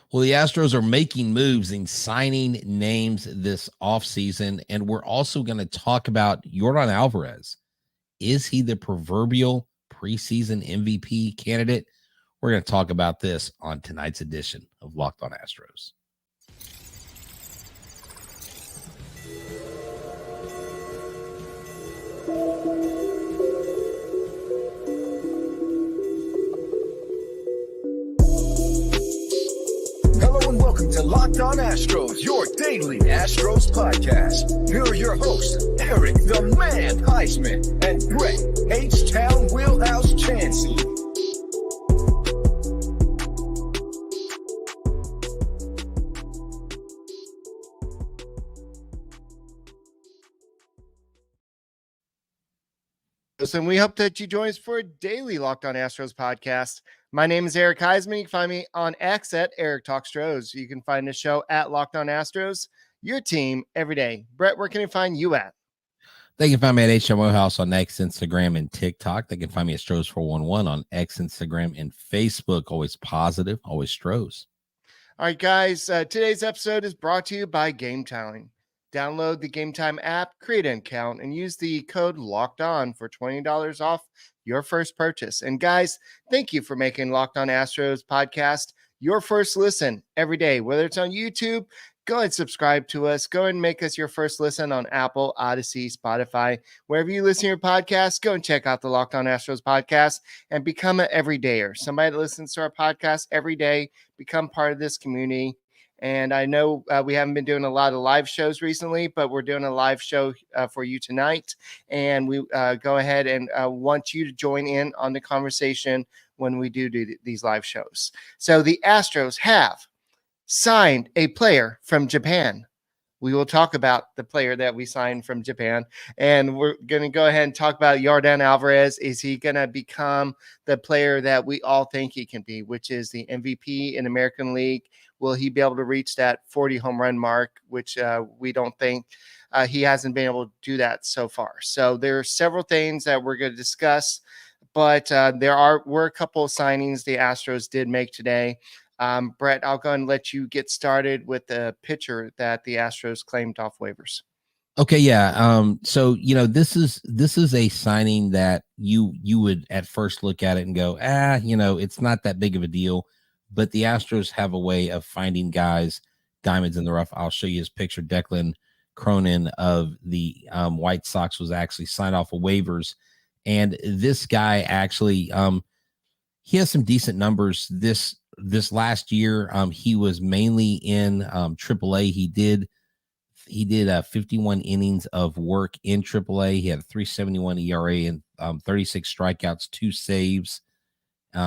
Well, the Astros are making moves and signing names this offseason, and we're also going to talk about Yordan Alvarez. Is he the proverbial preseason MVP candidate? We're going to talk about this on tonight's edition of Locked On Astros. Welcome to Locked On Astros, your daily Astros podcast. Here are your hosts, Eric the Man Huysman and Brett H-Town Wheelhouse Chancey. And we hope that you join us for a daily Locked On Astros podcast. My name is Eric Huysman. You can find me on X at Eric Talk Stros. You can find the show at Locked On Astros, your team every day. Brett, where can you find you at? They can find me at HMO House on X, Instagram, and TikTok. They can find me at Stros411 on X, Instagram, and Facebook. Always positive, always Stros. All right, guys. Today's episode is brought to you by Game Time. Download the Game Time app, create an account, and use the code Locked On for $20 off your first purchase. And guys, thank you for making Locked On Astros podcast your first listen every day. Whether it's on YouTube, go and subscribe to us. Go and make us your first listen on Apple, Odyssey, Spotify. Wherever you listen to your podcast, go and check out the Locked On Astros podcast and become an everydayer. Somebody that listens to our podcast every day, become part of this community. And I know we haven't been doing a lot of live shows recently, but we're doing a live show for you tonight. And we go ahead and want you to join in on the conversation when we do these live shows. So the Astros have signed a player from Japan. We will talk about the player that we signed from Japan. And we're going to go ahead and talk about Yordan Alvarez. Is he going to become the player that we all think he can be, which is the MVP in American League? Will he be able to reach that 40 home run mark, which we don't think he hasn't been able to do that so far. So there are several things that we're going to discuss, but there were a couple of signings the Astros did make today. Brett, I'll go and let you get started with the pitcher that the Astros claimed off waivers. Okay, yeah. So this is a signing that you would at first look at it and go, it's not that big of a deal. But the Astros have a way of finding guys, diamonds in the rough. I'll show you his picture. Declan Cronin of the White Sox was actually signed off of waivers. And this guy actually, he has some decent numbers this last year. He was mainly in AAA. He did 51 innings of work in AAA. He had a 3.71 ERA and 36 strikeouts, 2 saves.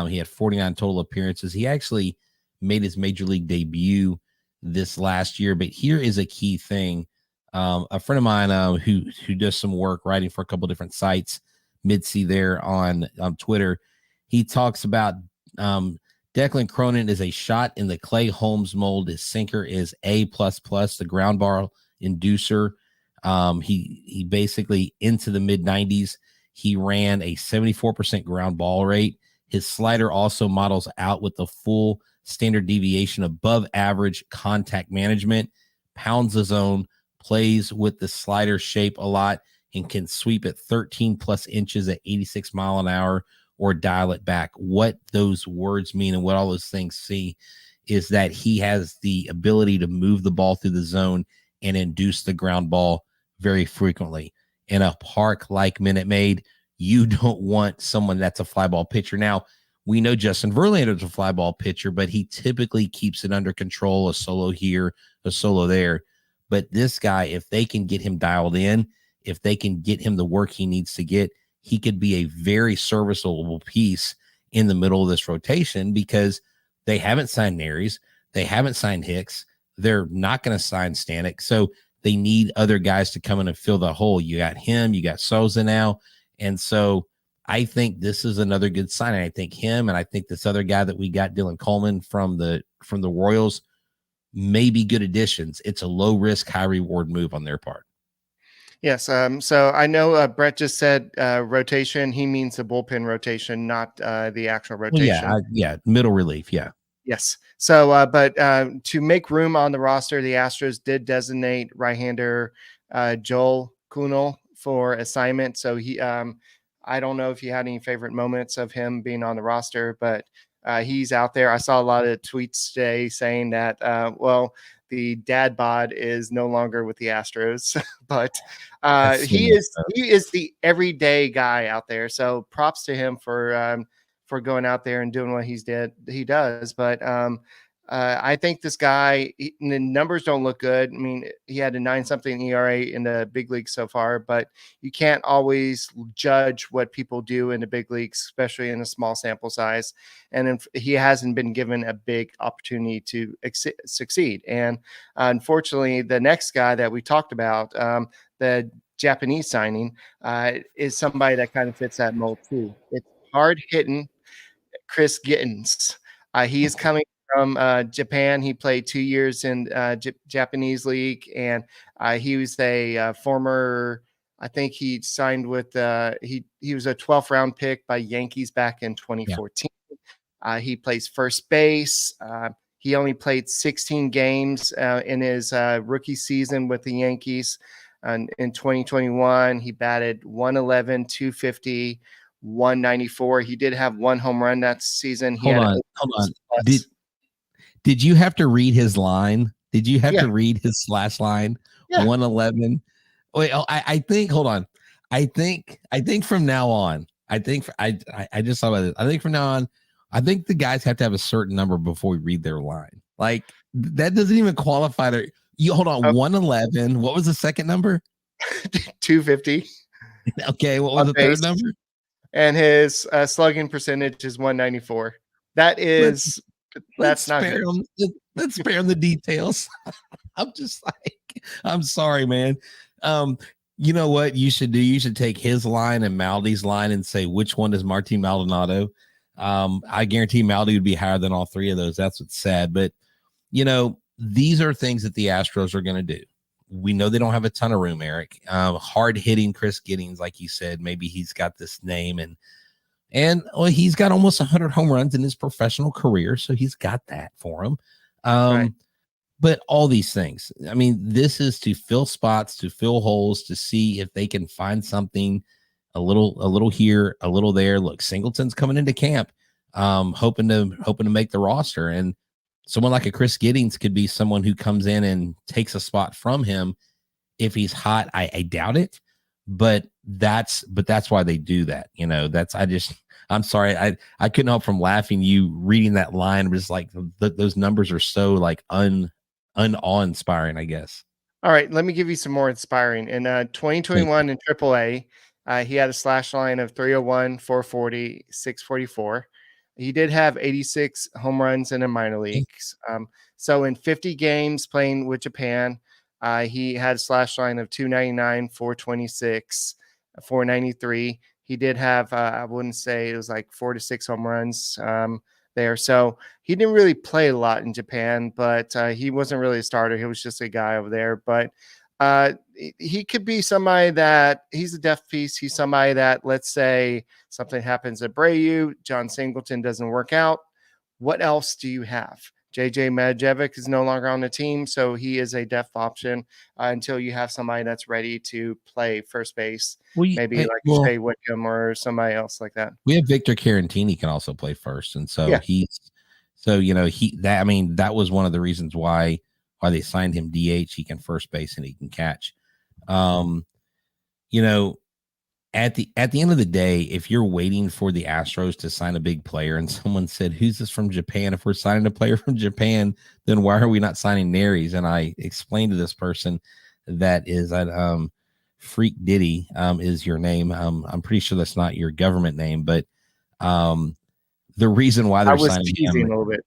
He had 49 total appearances. He actually made his major league debut this last year. But here is a key thing. A friend of mine who does some work writing for a couple different sites, Mitzi there on Twitter, he talks about Declan Cronin is a shot in the Clay Holmes mold. His sinker is A++, the ground ball inducer. He basically into the mid 90s. He ran a 74% ground ball rate. His slider also models out with the full standard deviation above average contact management, pounds the zone, plays with the slider shape a lot, and can sweep at 13 plus inches at 86 mile an hour or dial it back. What those words mean and what all those things see is that he has the ability to move the ball through the zone and induce the ground ball very frequently. In a park like Minute Maid, you don't want someone that's a fly ball pitcher. Now, we know Justin Verlander's a fly ball pitcher, but he typically keeps it under control, a solo here, a solo there. But this guy, if they can get him dialed in, if they can get him the work he needs to get, he could be a very serviceable piece in the middle of this rotation because they haven't signed Neris. They haven't signed Hicks. They're not going to sign Stanek. So they need other guys to come in and fill the hole. You got him, you got Souza now. And so I think this is another good sign. I think him and I think this other guy that we got, Dylan Coleman from the Royals, may be good additions. It's a low risk, high reward move on their part. Yes. So I know Brett just said rotation. He means the bullpen rotation, not the actual rotation. Well, yeah, middle relief. Yeah. Yes. So, but to make room on the roster, the Astros did designate right-hander Joel Kuhnel for assignment. So I don't know if you had any favorite moments of him being on the roster, but he's out there. I saw a lot of tweets today saying that, the dad bod is no longer with the Astros, but he is the everyday guy out there. So props to him for going out there and doing what he does. But I think this guy, the numbers don't look good. I mean, he had a 9-something ERA in the big leagues so far, but you can't always judge what people do in the big leagues, especially in a small sample size. And he hasn't been given a big opportunity to succeed. And unfortunately, the next guy that we talked about, the Japanese signing, is somebody that kind of fits that mold too. It's hard hitting Chris Gittens. He is coming from Japan. He played 2 years in Japanese league, and he was a former. I think he signed with he was a 12th round pick by Yankees back in 2014. Yeah. He plays first base. He only played 16 games in his rookie season with the Yankees. And in 2021, he batted 111, 250. 194. He did have one home run that season. Hold on. Did you have to read his line? Did you have to read his slash line? Yeah. 111. Wait, I think. Hold on. I think from now on. I just saw about this. I think from now on, I think the guys have to have a certain number before we read their line. Like that doesn't even qualify to. You hold on. 111. What was the second number? 250. Okay. What was the third number? And his slugging percentage is 194. That's not fair. Let's spare him the details. I'm sorry, man. You know what you should do? You should take his line and Maldi's line and say, which one is Martin Maldonado? I guarantee Maldi would be higher than all three of those. That's what's sad. But, these are things that the Astros are going to do. We know they don't have a ton of room, Eric. Hard hitting Chris Gittens, like you said, maybe he's got this name and he's got almost 100 home runs in his professional career, so he's got that for him. Right. But all these things, I mean, this is to fill spots, to fill holes, to see if they can find something a little here, a little there. Look, Singleton's coming into camp, hoping to make the roster, and someone like a Chris Gittens could be someone who comes in and takes a spot from him. If he's hot, I doubt it, but that's why they do that. I'm sorry. I couldn't help from laughing. You reading that line was like, those numbers are so like uninspiring, I guess. All right. Let me give you some more inspiring. In 2021 in AAA, he had a slash line of 301, 440, 644. He did have 86 home runs in the minor leagues. So in 50 games playing with Japan, he had a slash line of 299, 426, 493. He did have, I wouldn't say it was like 4 to 6 home runs there. So he didn't really play a lot in Japan, but he wasn't really a starter. He was just a guy over there. But he could be somebody that he's a depth piece. He's somebody that, let's say something happens at Abreu, John Singleton doesn't work out. What else do you have? JJ Madajevic is no longer on the team, so he is a depth option until you have somebody that's ready to play first base. Maybe Shea Whitcomb or somebody else like that. We have Victor Carantini can also play first, and so that was one of the reasons why they signed him DH. He can first base and he can catch. At the end of the day, if you're waiting for the Astros to sign a big player and someone said, who's this from Japan? If we're signing a player from Japan, then why are we not signing Neris? And I explained to this person that is Freak Diddy is your name. I'm pretty sure that's not your government name, but the reason why they're signing him a little bit,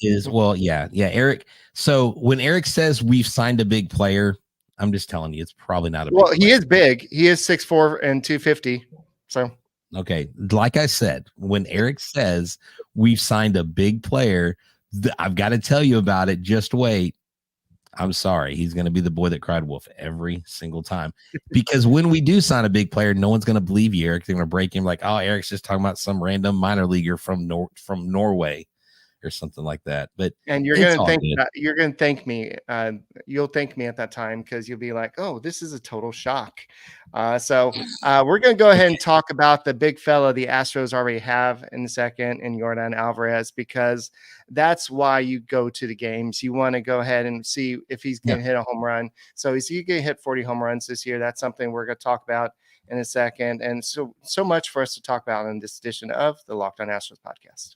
is Eric. So when Eric says we've signed a big player, I'm just telling you, it's probably not a big player. He is big. He is 6'4" and 250. So okay, like I said, when Eric says we've signed a big player, I've got to tell you about it. Just wait. I'm sorry. He's going to be the boy that cried wolf every single time. Because when we do sign a big player, no one's going to believe you, Eric. They're going to break him like, oh, Eric's just talking about some random minor leaguer from Norway. or something like that. But And you're it's gonna all thank good. you're gonna thank me. You'll thank me at that time because you'll be like, "Oh, this is a total shock." We're gonna go ahead and talk about the big fella the Astros already have in a second, in Yordan Alvarez, because that's why you go to the games. You want to go ahead and see if he's Yeah. gonna hit a home run. So is he gonna hit 40 home runs this year? That's something we're gonna talk about in a second. And so much for us to talk about in this edition of the Locked On Astros podcast.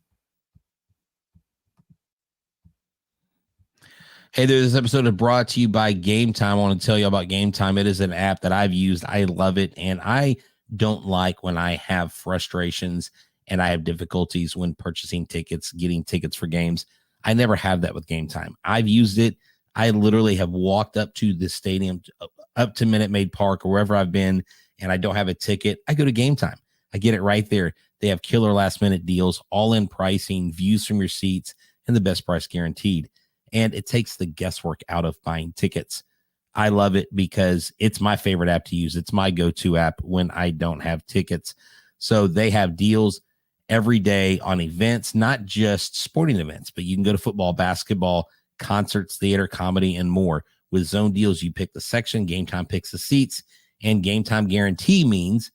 Hey there, this episode is brought to you by Game Time. I want to tell you about Game Time. It is an app that I've used. I love it. And I don't like when I have frustrations and I have difficulties when purchasing tickets, getting tickets for games. I never have that with Game Time. I've used it. I literally have walked up to the stadium, up to Minute Maid Park or wherever I've been, and I don't have a ticket. I go to Game Time. I get it right there. They have killer last minute deals, all in pricing, views from your seats, and the best price guaranteed. And it takes the guesswork out of buying tickets. I love it because it's my favorite app to use. It's my go-to app when I don't have tickets. So they have deals every day on events, not just sporting events, but you can go to football, basketball, concerts, theater, comedy, and more. With zone deals, you pick the section, Game Time picks the seats, and Game Time guarantee means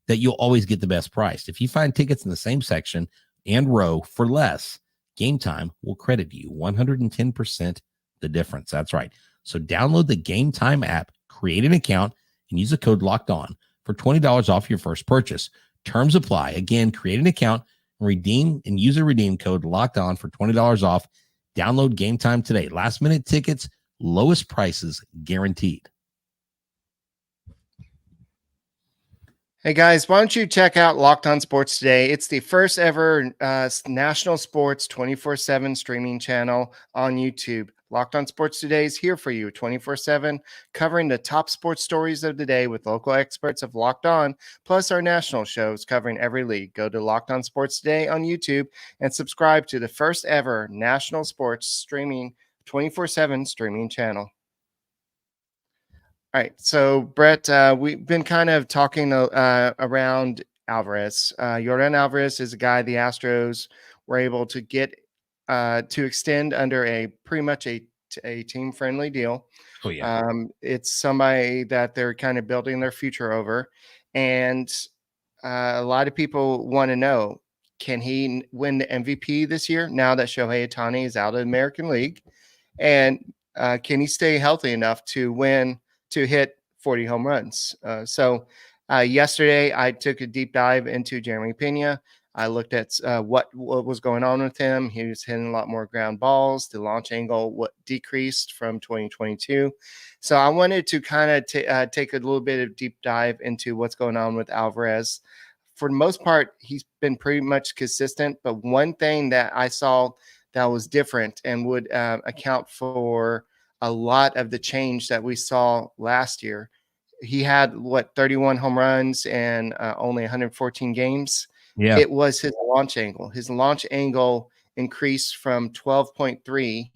that you'll always get the best price. If you find tickets in the same section and row for less, Game Time will credit you 110% the difference. That's right. So download the Game Time app, create an account, and use the code Locked On for $20 off your first purchase. Terms apply. Again, create an account, redeem, and use a redeem code Locked On for $20 off. Download Game Time today. Last minute tickets, lowest prices guaranteed. Hey guys, why don't you check out Locked On Sports today? It's the first ever national sports 24/7 streaming channel on YouTube. Locked On Sports Today is here for you 24/7, covering the top sports stories of the day with local experts of Locked On, plus our national shows covering every league. Go to Locked On Sports Today on YouTube and subscribe to the first ever national sports streaming 24/7 streaming channel. All right, so Brett, we've been kind of talking around Alvarez. Yordan Alvarez is a guy the Astros were able to get to extend under a pretty much a team-friendly deal. Oh, yeah. It's somebody that they're kind of building their future over, and a lot of people want to know, can he win the MVP this year now that Shohei Ohtani is out of the American League, and can he stay healthy enough to hit 40 home runs? Yesterday, I took a deep dive into Jeremy Pena. I looked at what was going on with him. He was hitting a lot more ground balls. The launch angle decreased from 2022. So I wanted to kind of take a little bit of deep dive into what's going on with Alvarez. For the most part, he's been pretty much consistent. But one thing that I saw that was different and would account for a lot of the change that we saw last year. He had 31 home runs and only 114 games. Yeah. It was his launch angle. His launch angle increased from 12.3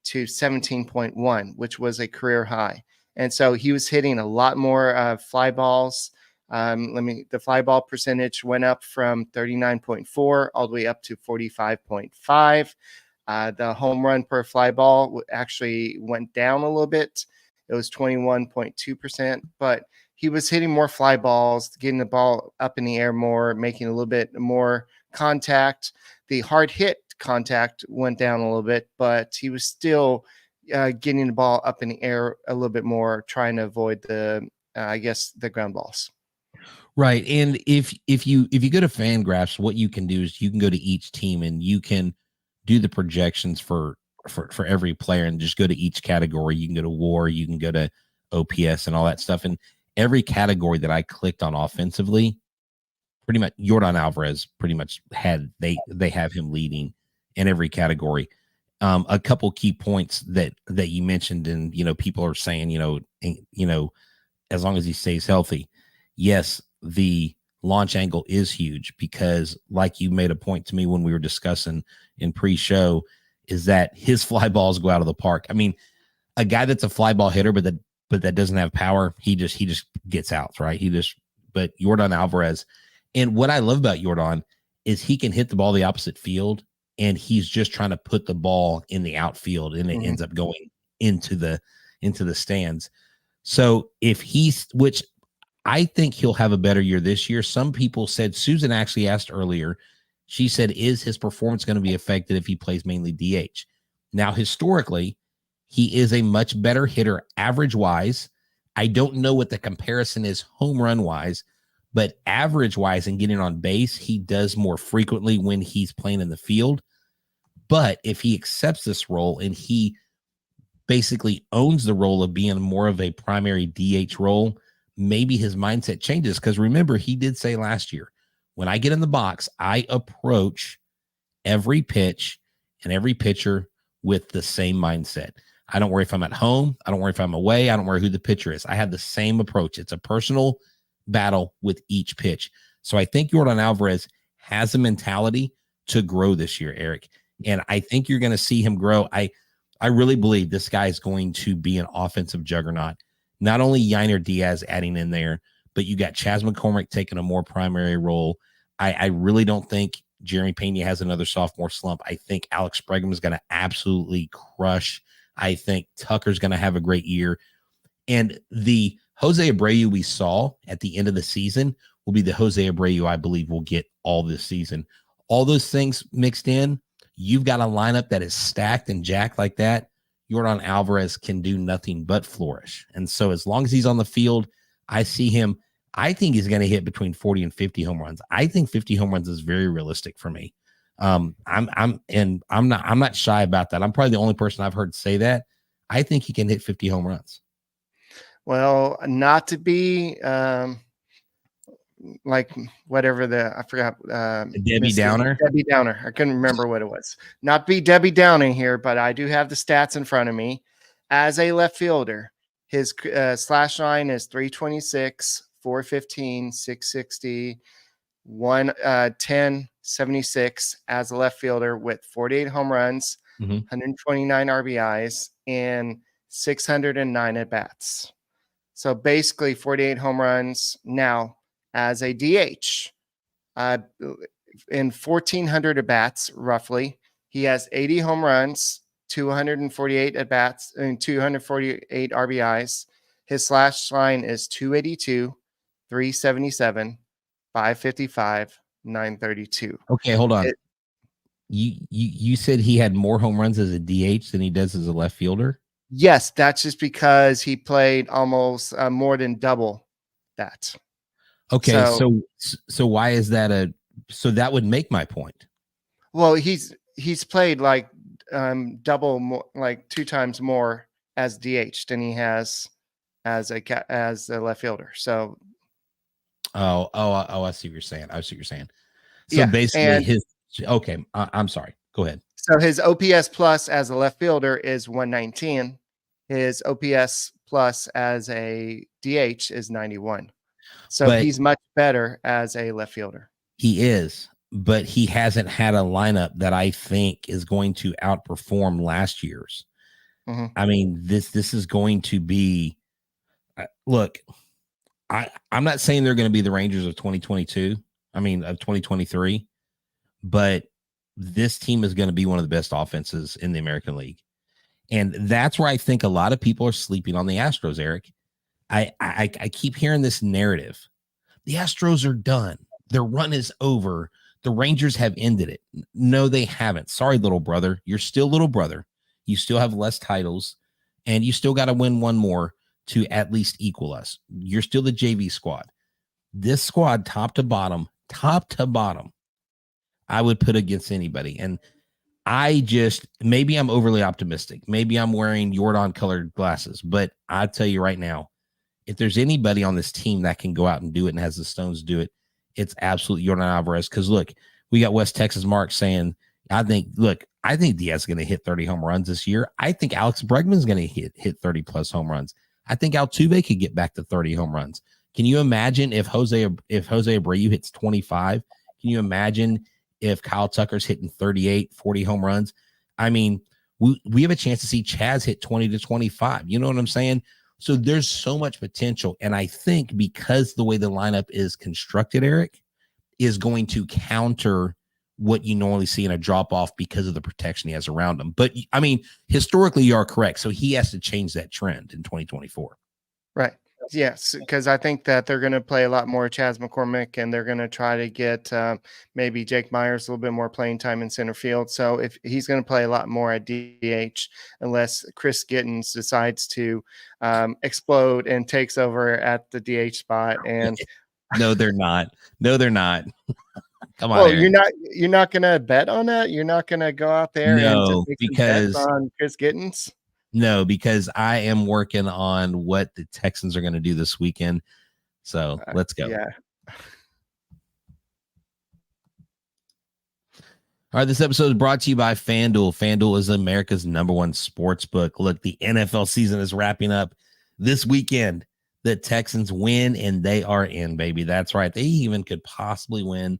to 17.1, which was a career high. And so he was hitting a lot more fly balls. The fly ball percentage went up from 39.4 all the way up to 45.5. The home run per fly ball actually went down a little bit. It was 21.2%, but he was hitting more fly balls, getting the ball up in the air more, making a little bit more contact. The hard hit contact went down a little bit, but he was still getting the ball up in the air a little bit more, trying to avoid the ground balls. Right. And if you go to FanGraphs, what you can do is you can go to each team and you can do the projections for every player and just go to each category. You can go to WAR, you can go to OPS and all that stuff. And every category that I clicked on offensively, pretty much Yordan Alvarez pretty much they have him leading in every category. A couple key points that you mentioned, and people are saying, as long as he stays healthy. Yes, the launch angle is huge because, like you made a point to me when we were discussing in pre-show, is that his fly balls go out of the park. I mean, a guy that's a fly ball hitter, but that doesn't have power, he just gets outs, right? But Yordan Alvarez, and what I love about Yordan is he can hit the ball the opposite field and he's just trying to put the ball in the outfield, and it ends up going into the stands. So which I think he'll have a better year this year. Some people said, Susan actually asked earlier, she said, is his performance going to be affected if he plays mainly DH? Now, historically, he is a much better hitter average wise. I don't know what the comparison is home run wise, but average wise and getting on base, he does more frequently when he's playing in the field. But if he accepts this role and he basically owns the role of being more of a primary DH role, maybe his mindset changes. Because remember, he did say last year, when I get in the box, I approach every pitch and every pitcher with the same mindset. I don't worry if I'm at home. I don't worry if I'm away. I don't worry who the pitcher is. I have the same approach. It's a personal battle with each pitch. So I think Yordan Alvarez has a mentality to grow this year, Eric. And I think you're going to see him grow. I really believe this guy is going to be an offensive juggernaut. Not only Yainer Diaz adding in there, but you got Chas McCormick taking a more primary role. I really don't think Jeremy Pena has another sophomore slump. I think Alex Bregman is going to absolutely crush. I think Tucker's going to have a great year. And the Jose Abreu we saw at the end of the season will be the Jose Abreu I believe will get all this season. All those things mixed in, you've got a lineup that is stacked and jacked like that. Yordan Alvarez can do nothing but flourish. And so as long as he's on the field, I see him. I think he's going to hit between 40 and 50 home runs. I think 50 home runs is very realistic for me. I'm not shy about that. I'm probably the only person I've heard say that. I think he can hit 50 home runs. Well, not to be like whatever I forgot. Debbie Downer. Debbie Downer. I couldn't remember what it was. Not be Debbie Downing here, but I do have the stats in front of me. As a left fielder, his slash line is 326, 415, 660, 110, 76 as a left fielder with 48 home runs, 129 RBIs, and 609 at bats. So basically 48 home runs. Now, as a DH, in 1,400 at bats, roughly, he has 80 home runs, 248 at bats, and 248 RBIs. His slash line is 282, 377, 555, 932. Okay, hold on. You said he had more home runs as a DH than he does as a left fielder? Yes, that's just because he played almost more than double that. Okay, so why is that so that would make my point. Well, he's played like double more, like 2 times more as DH than he has as a left fielder. So I see what you're saying. So yeah, basically I'm sorry. Go ahead. So his OPS plus as a left fielder is 119. His OPS plus as a DH is 91. So he's much better as a left fielder. He is, but he hasn't had a lineup that I think is going to outperform last year's. I mean, this is going to be look, I'm not saying they're going to be the Rangers of 2022. Of 2023, but this team is going to be one of the best offenses in the American League. And that's where I think a lot of people are sleeping on the Astros, Eric. I keep hearing this narrative. The Astros are done. Their run is over. The Rangers have ended it. No, they haven't. Sorry, little brother. You're still little brother. You still have less titles, and you still got to win one more to at least equal us. You're still the JV squad. This squad, top to bottom, I would put against anybody. And maybe I'm overly optimistic. Maybe I'm wearing Yordan colored glasses, but I'll tell you right now, if there's anybody on this team that can go out and do it and has the stones to do it, it's absolutely Yordan Alvarez. Because look, we got West Texas Mark saying, I think Diaz is going to hit 30 home runs this year. I think Alex Bregman is going to hit 30 plus home runs. I think Altuve could get back to 30 home runs. Can you imagine if Jose Abreu hits 25? Can you imagine if Kyle Tucker's hitting 38, 40 home runs? I mean, we have a chance to see Chaz hit 20 to 25. You know what I'm saying? So there's so much potential. And I think because the way the lineup is constructed, Eric, is going to counter what you normally see in a drop off because of the protection he has around him. But I mean, historically, you are correct. So he has to change that trend in 2024. Right. Yes, because I think that they're going to play a lot more Chas McCormick, and they're going to try to get maybe Jake Myers a little bit more playing time in center field. So if he's going to play a lot more at DH, unless Chris Gittens decides to explode and takes over at the DH spot. And no, they're not. No, they're not. Come on. Well, Aaron. you're not going to bet on that. You're not going to go out there and just make some bets on Chris Gittens. No, because I am working on what the Texans are going to do this weekend. So let's go. Yeah. All right, this episode is brought to you by FanDuel. FanDuel is America's #1 sports book. Look, the NFL season is wrapping up this weekend. The Texans win, and they are in, baby. That's right. They even could possibly win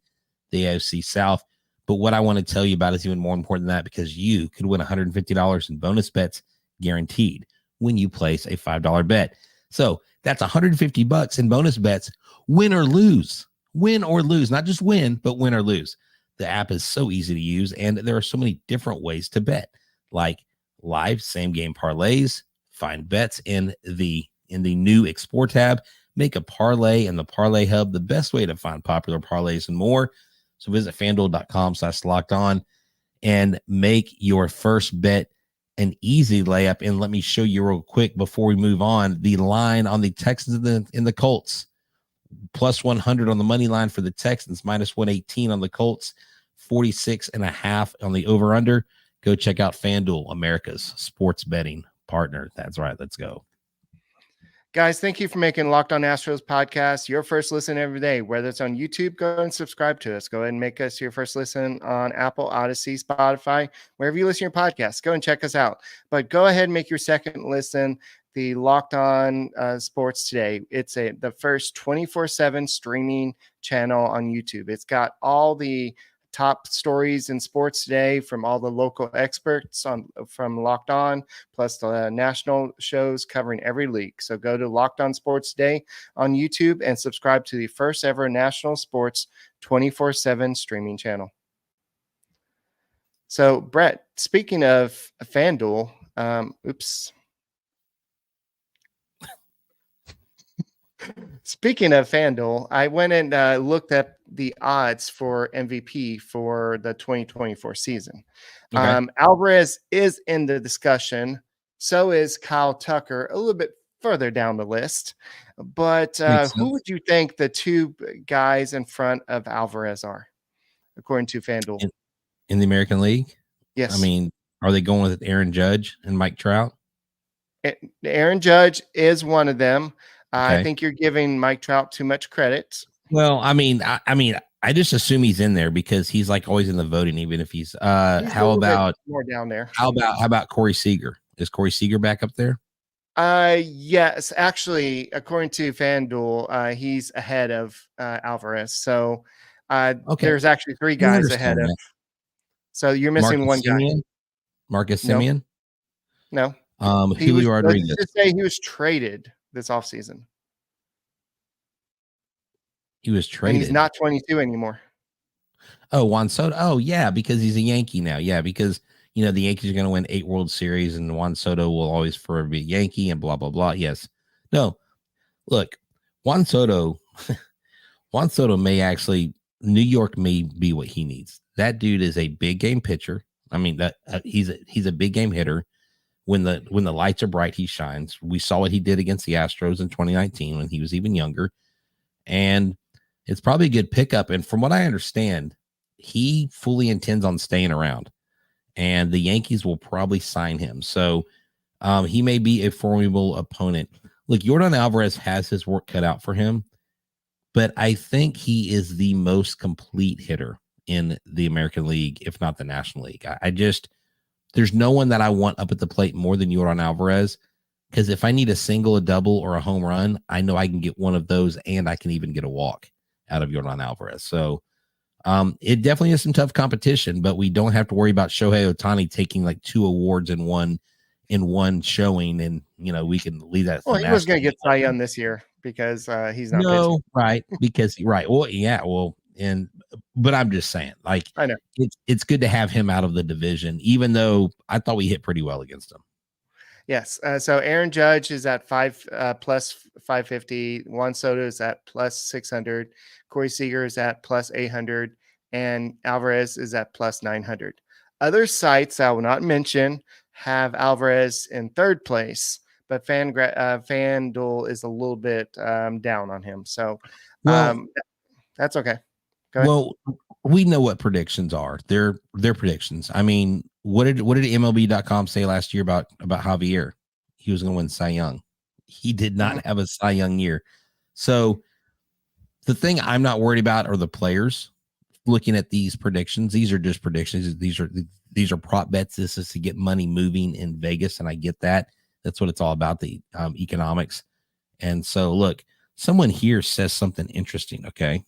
the AFC South. But what I want to tell you about is even more important than that, because you could win $150 in bonus bets guaranteed when you place a $5 bet. So that's $150 in bonus bets, win or lose, not just win, but win or lose. The app is so easy to use, and there are so many different ways to bet, like live same game parlays, find bets in the new Explore tab, make a parlay in the Parlay Hub, the best way to find popular parlays and more. So visit fanduel.com/lockedon and make your first bet an easy layup. And let me show you real quick before we move on the line on the Texans and the Colts. Plus 100 on the money line for the Texans, minus 118 on the Colts, 46.5 on the over under. Go check out FanDuel, America's sports betting partner. That's right. Let's go. Guys, thank you for making Locked On Astros podcast your first listen every day. Whether it's on YouTube, go and subscribe to us. Go ahead and make us your first listen on Apple, Odyssey, Spotify, wherever you listen to your podcast. Go and check us out. But go ahead and make your second listen the Locked On Sports Today. It's the first 24/7 streaming channel on YouTube. It's got all the top stories in sports today from all the local experts from Locked On, plus the national shows covering every league. So go to Locked On Sports Today on YouTube and subscribe to the first ever national sports 24/7 streaming channel. So Brett, speaking of FanDuel, Speaking of FanDuel, I went and looked at the odds for MVP for the 2024 season. Okay. Alvarez is in the discussion. So is Kyle Tucker, a little bit further down the list. But who would you think the two guys in front of Alvarez are, according to FanDuel? In the American League? Yes. I mean, are they going with Aaron Judge and Mike Trout? Aaron Judge is one of them. Okay. I think you're giving Mike Trout too much credit. Well, I mean, I just assume he's in there because he's like always in the voting, even if he's how about more down there? How about Corey Seager? Is Corey Seager back up there? Yes, actually, according to FanDuel, he's ahead of Alvarez. So okay. There's actually three guys ahead of. So you're missing one guy. Marcus Semien? No. Julio Rodriguez. Let's just say he was traded this offseason. He was traded. And he's not 22 anymore. Oh, Juan Soto. Oh, yeah, because he's a Yankee now. Yeah, because, you know, the Yankees are going to win 8 World Series and Juan Soto will always forever be a Yankee and blah, blah, blah. Yes. No, look, Juan Soto may actually, New York may be what he needs. That dude is a big game pitcher. I mean, that he's a big game hitter. When the lights are bright, he shines. We saw what he did against the Astros in 2019 when he was even younger. And it's probably a good pickup. And from what I understand, he fully intends on staying around. And the Yankees will probably sign him. So he may be a formidable opponent. Look, Yordan Alvarez has his work cut out for him. But I think he is the most complete hitter in the American League, if not the National League. There's no one that I want up at the plate more than Yordan Alvarez, because if I need a single, a double, or a home run, I know I can get one of those, and I can even get a walk out of Yordan Alvarez. So it definitely is some tough competition, but we don't have to worry about Shohei Ohtani taking like 2 awards in one showing, and you know we can leave that. Well, he was going to get Cy Young this year because he's not. No, pitching. Right? Because right. Well, yeah. Well, and but I'm just saying, like, I know. it's good to have him out of the division, even though I thought we hit pretty well against him. Yes. So Aaron Judge is at plus 550. Juan Soto is at plus 600. Corey Seager is at plus 800. And Alvarez is at plus 900. Other sites I will not mention have Alvarez in third place, but FanDuel is a little bit down on him. So Well, that's okay. Go ahead. well, we know what predictions are. They're predictions. I mean, what did MLB.com say last year about Javier? He was going to win Cy Young. He did not have a Cy Young year. So the thing I'm not worried about are the players. Looking at these predictions, these are just predictions. These are prop bets. This is to get money moving in Vegas, and I get that. That's what it's all about, the economics. And so, look, someone here says something interesting. Okay.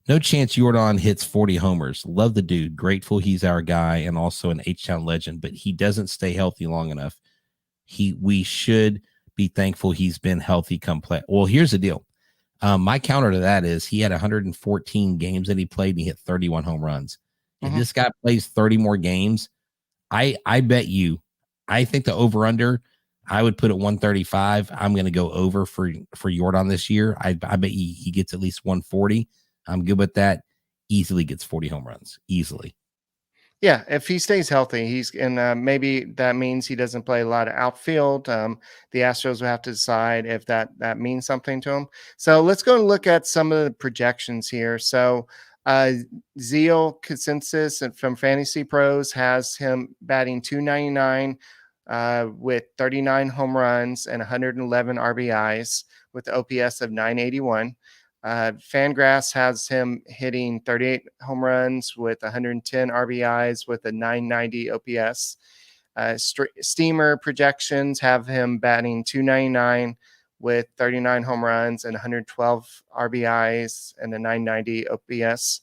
No chance Yordan hits 40 homers. Love the dude. Grateful he's our guy and also an H-Town legend, but he doesn't stay healthy long enough. We should be thankful he's been healthy come play. Well, here's the deal. My counter to that is he had 114 games that he played and he hit 31 home runs. If this guy plays 30 more games, I bet you, I think the over-under, I would put it 135. I'm going to go over for Yordan this year. I bet he gets at least 140. I'm good with that. Easily gets 40 home runs. Easily. Yeah, if he stays healthy, maybe that means he doesn't play a lot of outfield. The Astros will have to decide if that means something to him. So let's go and look at some of the projections here. So Zeal consensus from Fantasy Pros has him batting 299 with 39 home runs and 111 RBIs with OPS of 981. Fangraphs has him hitting 38 home runs with 110 RBIs with a 990 OPS. Steamer projections have him batting 299 with 39 home runs and 112 RBIs and a 990 OPS.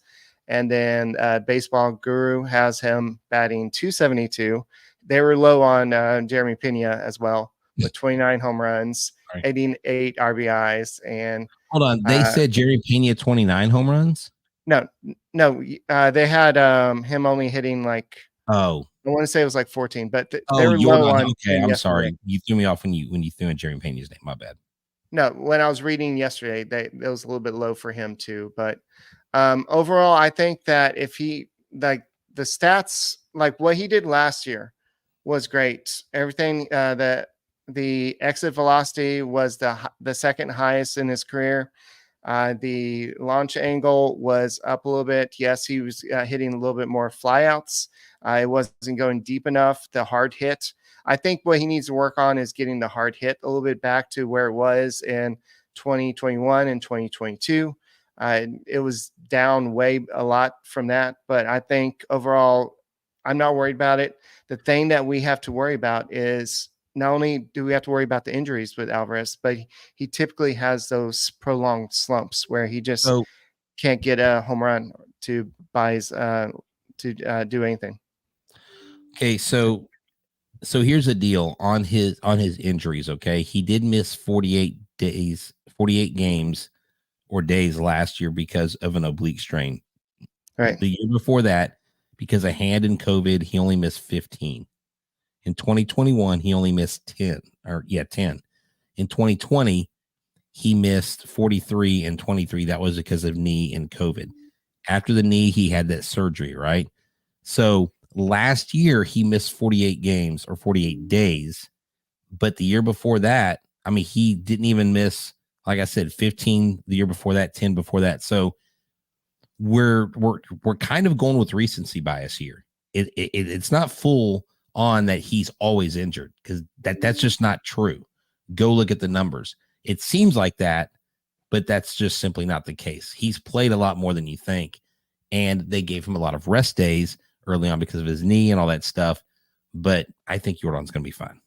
And then Baseball Guru has him batting 272. They were low on Jeremy Pena as well with 29 home runs, 88 RBIs, and hold on. They said Jerry Pena 29 home runs? No. They had him only hitting like, I want to say it was like 14, but they were low on. Okay, I'm sorry. You threw me off when you threw in Jerry Pena's name. My bad. No, when I was reading yesterday, it was a little bit low for him too. But overall, I think that if he, like, the stats, like what he did last year was great. Everything that the exit velocity was the second highest in his career. The launch angle was up a little bit. Yes, he was hitting a little bit more flyouts. It wasn't going deep enough. The hard hit, I think what he needs to work on is getting the hard hit a little bit back to where it was in 2021 and 2022. It was down way a lot from that, but I think overall, I'm not worried about it. The thing that we have to worry about is not only do we have to worry about the injuries with Alvarez, but he typically has those prolonged slumps where he just can't get a home run to do anything. Okay, so here's the deal on his injuries. Okay, he did miss 48 games or days last year because of an oblique strain. Right. The year before that, because of hand and COVID, he only missed 15. In 2021, he only missed 10. In 2020, he missed 43 and 23. That was because of knee and COVID. After the knee, he had that surgery, right? So last year, he missed 48 games or 48 days. But the year before that, I mean, he didn't even miss, like I said, 15 the year before that, 10 before that. So we're kind of going with recency bias here. It's not full on that he's always injured, because that's just not true. Go look at the numbers. It seems like that, but that's just simply not the case. He's played a lot more than you think, and they gave him a lot of rest days early on because of his knee and all that stuff. But I think Yordan's going to be fine.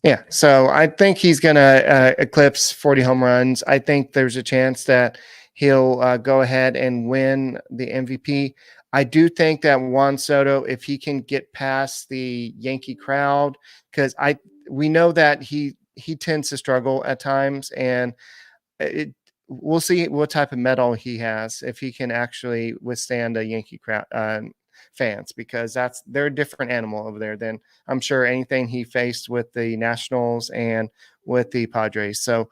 Yeah, so I think he's going to eclipse 40 home runs. I think there's a chance that he'll go ahead and win the MVP. I do think that Juan Soto, if he can get past the Yankee crowd, because we know that he tends to struggle at times, and we'll see what type of metal he has, if he can actually withstand a Yankee crowd, fans, because they're a different animal over there than I'm sure anything he faced with the Nationals and with the Padres. So,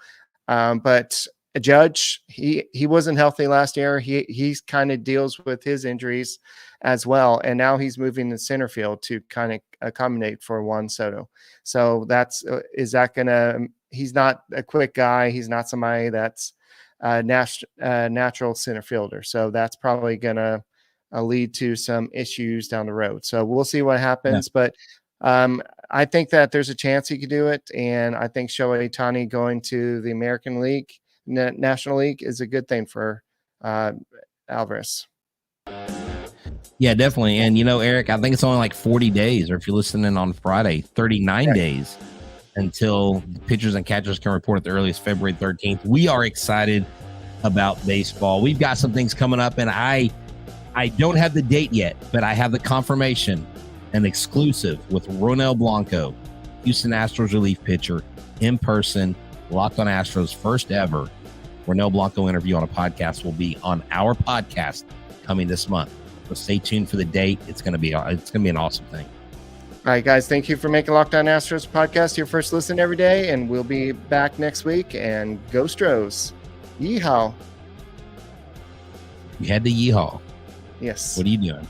but Judge, he wasn't healthy last year. He's kind of deals with his injuries as well, and now he's moving to center field to kind of accommodate for Juan Soto. So he's not a quick guy. He's not somebody that's natural center fielder. So that's probably going to lead to some issues down the road. So we'll see what happens. Yeah. But I think that there's a chance he could do it. And I think Shohei Ohtani going to the American League, National League, is a good thing for Alvarez. Yeah, definitely. And, Eric, I think it's only like 40 days, or if you're listening on Friday, 39 days until pitchers and catchers can report at the earliest, February 13th. We are excited about baseball. We've got some things coming up, and I don't have the date yet, but I have the confirmation, an exclusive with Ronel Blanco, Houston Astros relief pitcher, in person, Locked On Astros, first ever Ronel Blanco interview on a podcast will be on our podcast coming this month. So stay tuned for the date. It's going to be an awesome thing. All right, guys, thank you for making Locked On Astros podcast your first listen every day, and we'll be back next week. And go Stros. Yeehaw. You had the yeehaw. Yes. What are you doing?